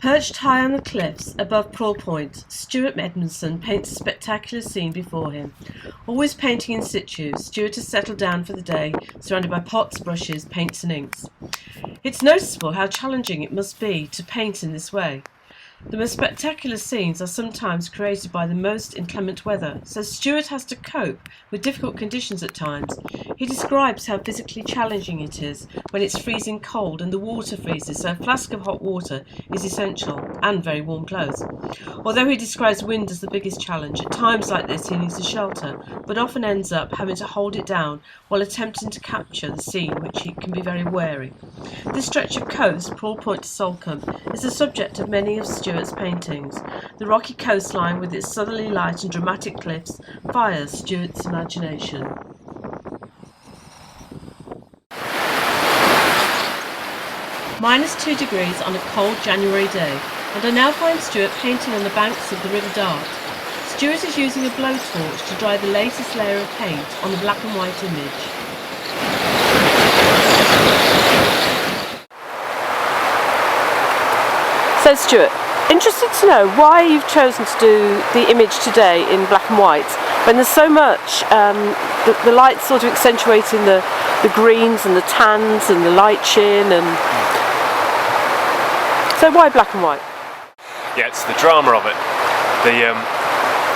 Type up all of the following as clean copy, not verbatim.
Perched high on the cliffs above Prawle Point, Stewart Edmondson paints a spectacular scene before him. Always painting in situ, Stewart has settled down for the day, surrounded by pots, brushes, paints and inks. It's noticeable how challenging it must be to paint in this way. The most spectacular scenes are sometimes created by the most inclement weather, so Stewart has to cope with difficult conditions at times. He describes how physically challenging it is when it's freezing cold and the water freezes, so a flask of hot water is essential, and very warm clothes. Although he describes wind as the biggest challenge, at times like this he needs a shelter, but often ends up having to hold it down while attempting to capture the scene, which he can be very wary. This stretch of coast, Prawle Point to Salcombe, is the subject of many of Stewart's paintings. The rocky coastline with its southerly light and dramatic cliffs fires Stewart's imagination. -2 degrees on a cold January day, and I now find Stewart painting on the banks of the River Dart. Stewart is using a blowtorch to dry the latest layer of paint on the black and white image. So Stewart, interested to know why you've chosen to do the image today in black and white when there's so much, the light sort of accentuating the greens and the tans and the light sheen, and so why black and white? Yeah, it's the drama of it. The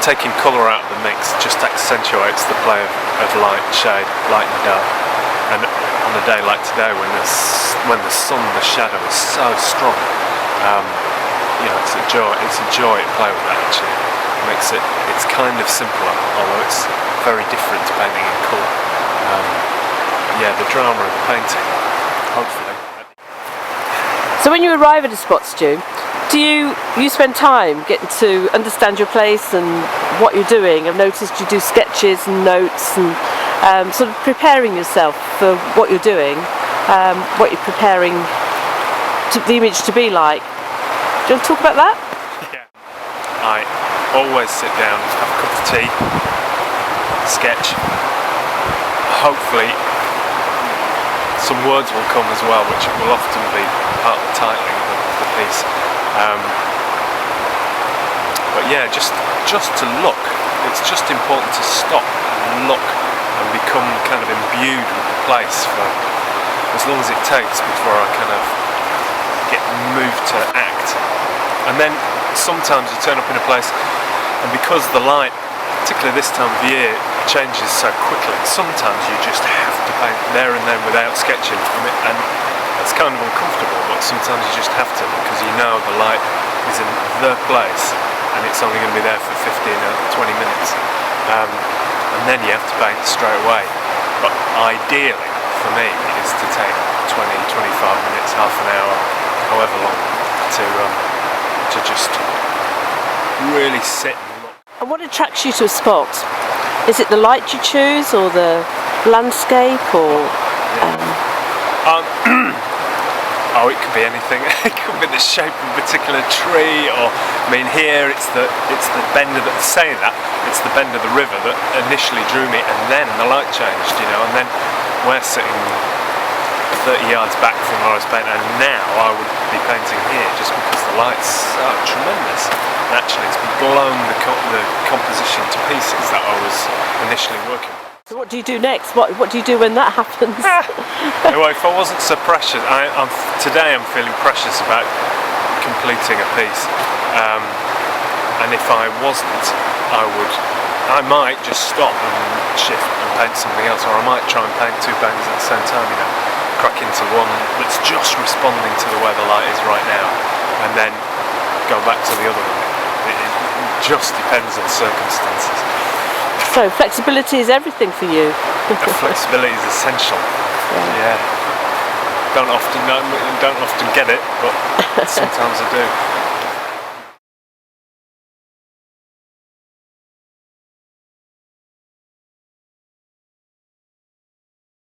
taking colour out of the mix just accentuates the play of light and shade, light and dark. And on a day like today, when the sun, the shadow is so strong, you know, it's a joy to play with that. Actually, it's kind of simpler, although it's very different to painting in colour. Yeah, the drama of the painting, hopefully. So when you arrive at a spot, Stu, do you spend time getting to understand your place and what you're doing? I've noticed you do sketches and notes and sort of preparing yourself for what you're doing, what you're preparing the image to be like. Do you want to talk about that? Yeah. I always sit down, have a cup of tea, sketch. Hopefully some words will come as well, which will often be part of the titling of the piece. But yeah, just to look. It's just important to stop and look and become kind of imbued with the place for as long as it takes before I kind of get moved to act. And then sometimes you turn up in a place, and because the light, particularly this time of year, changes so quickly, sometimes you just have to paint there and then without sketching. And that's kind of uncomfortable, but sometimes you just have to, because you know the light is in the place and it's only going to be there for 15 or 20 minutes. And then you have to paint straight away. But ideally, for me, is to take 20, 25 minutes, half an hour, however long, to just really sit and look. And what attracts you to a spot? Is it the light you choose, or the landscape, or? Oh, it could be anything. It could be the shape of a particular tree, or I mean, here it's the bend of the it's the bend of the river that initially drew me, and then the light changed, you know, and then we're sitting 30 yards back from where I was painting, and now I would be painting here just because the light's so tremendous. And actually, it's blown the composition to pieces that I was initially working with. So what do you do next? What do you do when that happens? Well, if I wasn't so precious, today I'm feeling precious about completing a piece. And if I wasn't, I might just stop and shift and paint something else, or I might try and paint two paintings at the same time, you know, crack into one that's just responding to the way the light is right now, and then go back to the other one. It just depends on circumstances. So flexibility is everything for you. Flexibility is essential. Yeah. Don't often get it, but sometimes I do.